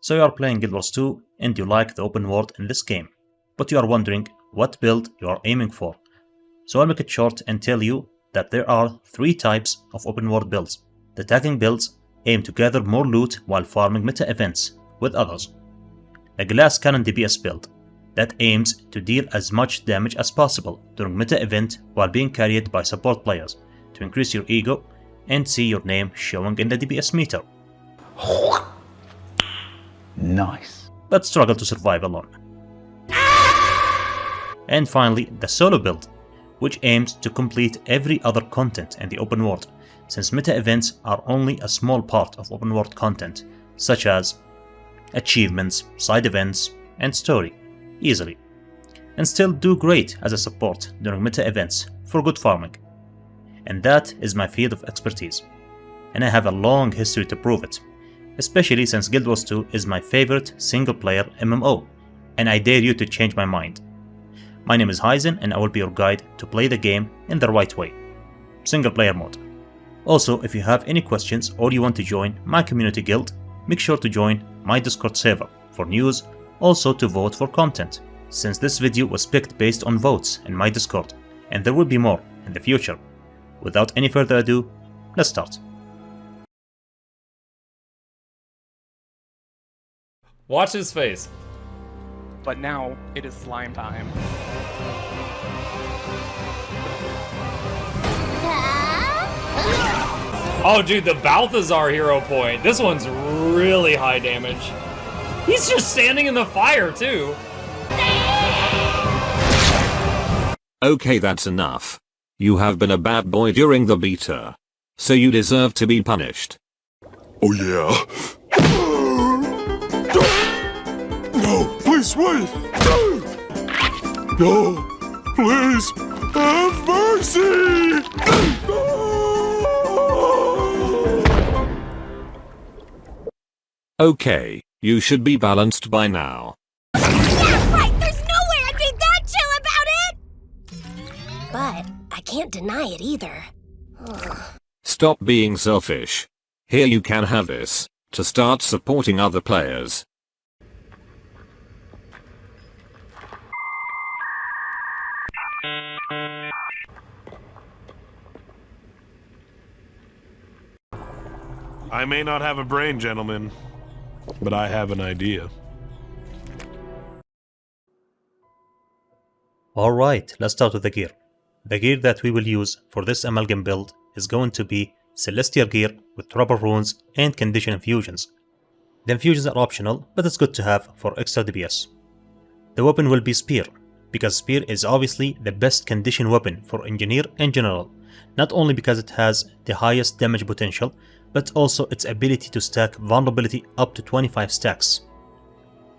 So you are playing Guild Wars 2 and you like the open world in this game, but you are wondering what build you are aiming for. So I'll make it short and tell you that there are 3 types of open world builds. The tagging builds aim to gather more loot while farming meta events with others. The glass cannon DPS build that aims to deal as much damage as possible during meta event while being carried by support players to increase your ego and see your name showing in the DPS meter. Nice. But struggle to survive alone. And finally, the solo build, which aims to complete every other content in the open world, since meta events are only a small part of open world content, such as achievements, side events, and story, easily, and still do great as a support during meta events for good farming. And that is my field of expertise, and I have a long history to prove it, especially since Guild Wars 2 is my favorite single-player MMO, and I dare you to change my mind. My name is Hyzen, and I will be your guide to play the game in the right way. Single-player mode. Also, if you have any questions or you want to join my community guild, make sure to join my Discord server for news, also to vote for content, since this video was picked based on votes in my Discord, and there will be more in the future. Without any further ado, let's start. Watch his face. But now it is slime time. Oh, dude, the Balthazar hero point. This one's really high damage. He's just standing in the fire, too. Okay, that's enough. You have been a bad boy during the beta, so you deserve to be punished. Oh yeah? No, please wait! No, please, have mercy! Okay, you should be balanced by now. Yeah, right! There's no way I'd be that chill about it! But I can't deny it either. Stop being selfish. Here you can have this, to start supporting other players. I may not have a brain, gentlemen, but I have an idea. Alright, let's start with the gear. The gear that we will use for this Amalgam build is going to be Celestial gear with Trouble runes and condition infusions. The infusions are optional, but it's good to have for extra DPS. The weapon will be Spear, because Spear is obviously the best condition weapon for Engineer and General, not only because it has the highest damage potential, but also its ability to stack vulnerability up to 25 stacks.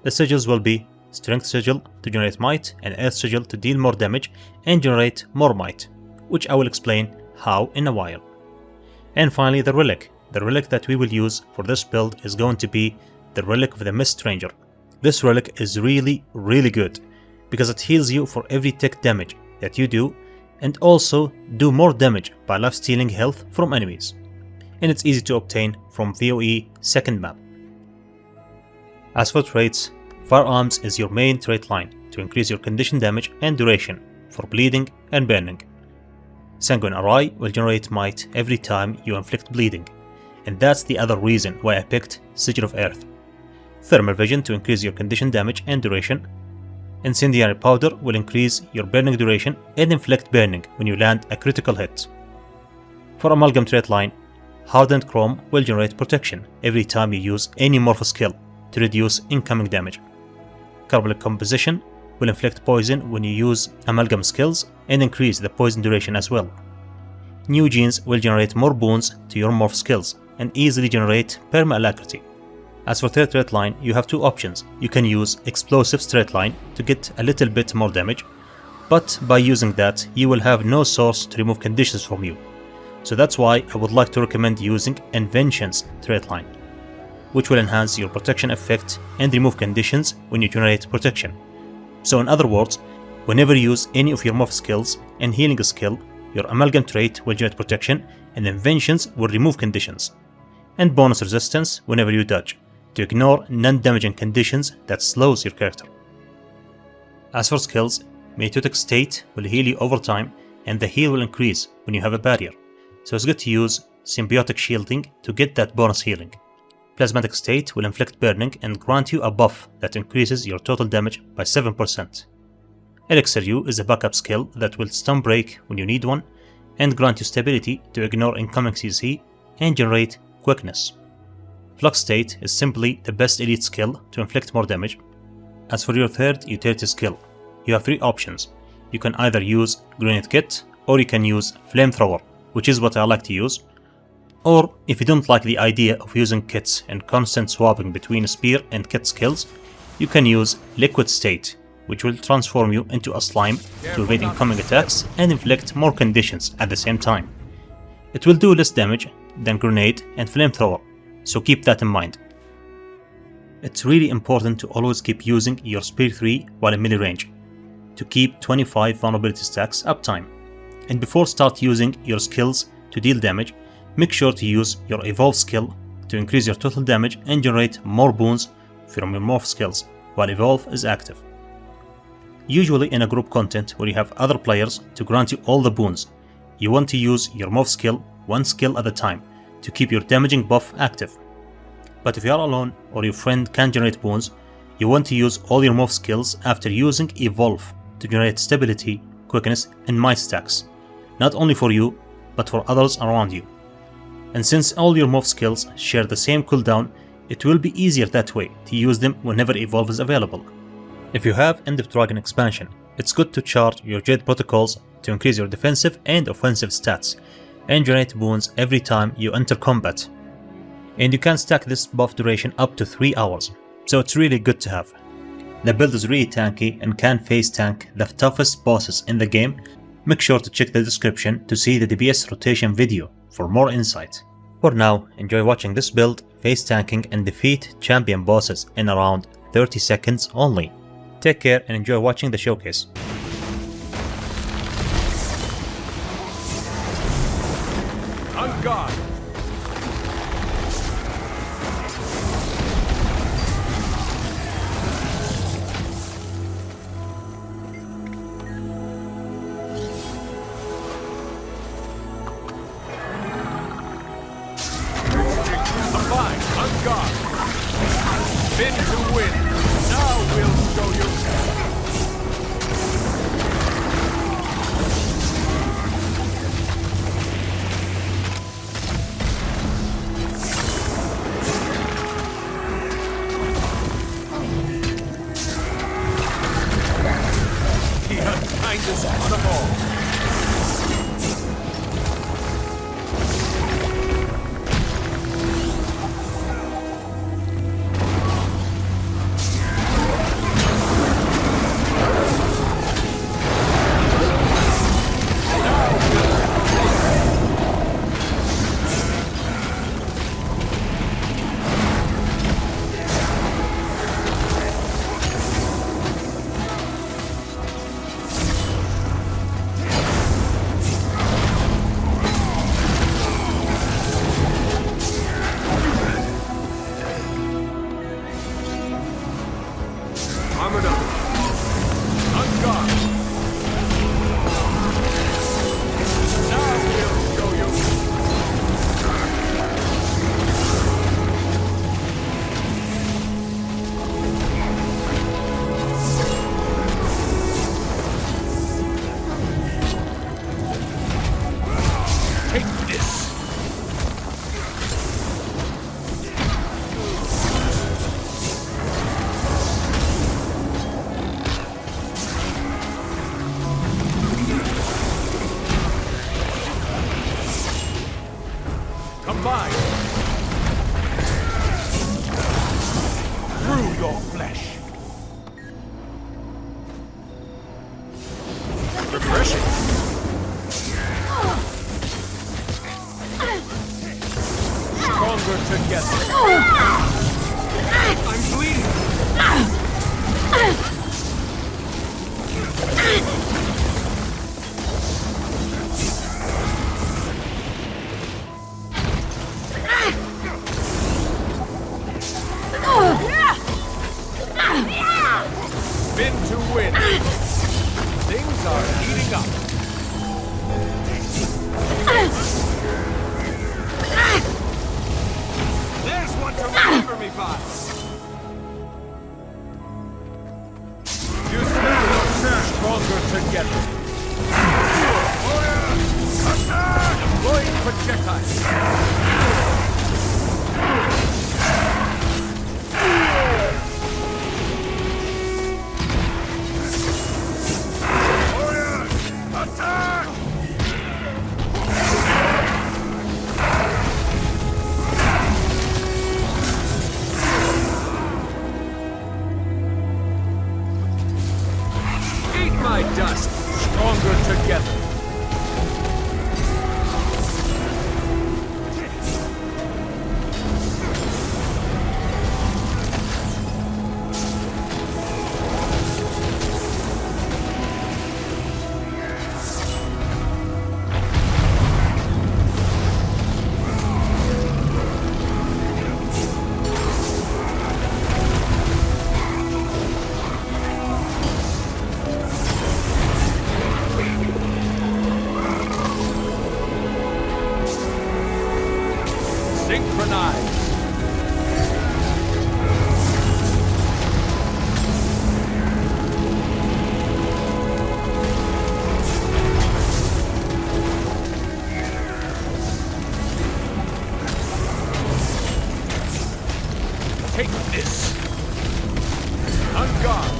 The sigils will be Strength sigil to generate might, and Earth sigil to deal more damage and generate more might, which I will explain how in a while. And finally the Relic. The Relic that we will use for this build is going to be the Relic of the Mist Ranger. This Relic is really good, because it heals you for every tick damage that you do, and also do more damage by life stealing health from enemies. And it's easy to obtain from VOE second map. As for traits, Firearms is your main trait line to increase your condition damage and duration for bleeding and burning. Sanguine Array will generate might every time you inflict bleeding, and that's the other reason why I picked Sigil of Earth. Thermal Vision to increase your condition damage and duration. Incendiary Powder will increase your burning duration and inflict burning when you land a critical hit. For Amalgam trait line, Hardened Chrome will generate protection every time you use any morph skill to reduce incoming damage. Carbolic Composition will inflict poison when you use Amalgam skills and increase the poison duration as well. New Genes will generate more boons to your morph skills and easily generate perma-alacrity. As for third trait line, you have 2 options. You can use Explosive trait line to get a little bit more damage, but by using that you will have no source to remove conditions from you. So that's why I would like to recommend using Inventions trait line, which will enhance your protection effect and remove conditions when you generate protection. So in other words, whenever you use any of your morph skills and healing skill, your Amalgam trait will generate protection and Inventions will remove conditions. And bonus resistance whenever you dodge, to ignore non-damaging conditions that slows your character. As for skills, Mitotic State will heal you over time, and the heal will increase when you have a barrier, so it's good to use Symbiotic Shielding to get that bonus healing. Plasmatic State will inflict burning and grant you a buff that increases your total damage by 7%. Elixir U is a backup skill that will stun break when you need one, and grant you stability to ignore incoming CC and generate quickness. Flux State is simply the best elite skill to inflict more damage. As for your third utility skill, you have 3 options. You can either use Grenade Kit, or you can use Flamethrower, which is what I like to use. Or, if you don't like the idea of using kits and constant swapping between spear and kit skills, you can use Liquid State, which will transform you into a slime to evade incoming attacks and inflict more conditions at the same time. It will do less damage than Grenade and Flamethrower, so keep that in mind. It's really important to always keep using your Spear 3 while in melee range, to keep 25 vulnerability stacks uptime. And before start using your skills to deal damage, make sure to use your Evolve skill to increase your total damage and generate more boons from your Morph skills while Evolve is active. Usually in a group content where you have other players to grant you all the boons, you want to use your Morph skill one skill at a time to keep your damaging buff active. But if you are alone or your friend can't generate boons, you want to use all your Morph skills after using Evolve to generate stability, quickness and might stacks, not only for you, but for others around you. And since all your Morph skills share the same cooldown, it will be easier that way to use them whenever Evolve is available. If you have End of Dragon expansion, it's good to chart your Jade protocols to increase your defensive and offensive stats, and generate boons every time you enter combat. And you can stack this buff duration up to 3 hours, so it's really good to have. The build is really tanky and can face tank the toughest bosses in the game. Make sure to check the description to see the DPS rotation video for more insight. For now, enjoy watching this build, face tanking and defeat champion bosses in around 30 seconds only. Take care and enjoy watching the showcase. On guard! Spin to win. Now we'll show you. The unkindest on them all. Armored up. On guard. Now we'll show you. Take this. Combine through your flesh. Refreshing. Stronger together. I'm bleeding. projectile. Eat my dust. Stronger together. Synchronize. Take this. On guard.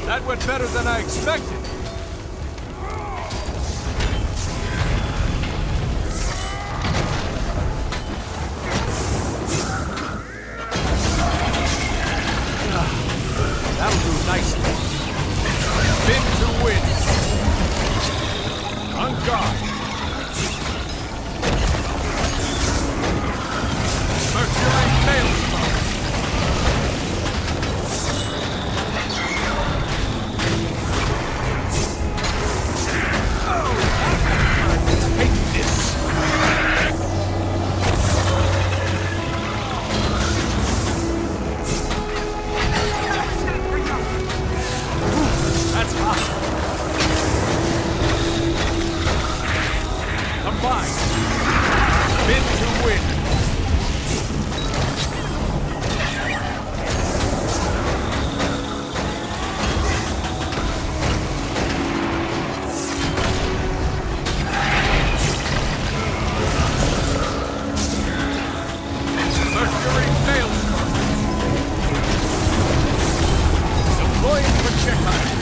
That went better than I expected. That'll do nicely. Spin to win. On guard. Mercury Maelstrom. Take this. That's hot. Combine. Spin to win. Mercury Maelstrom. Deploying projectile.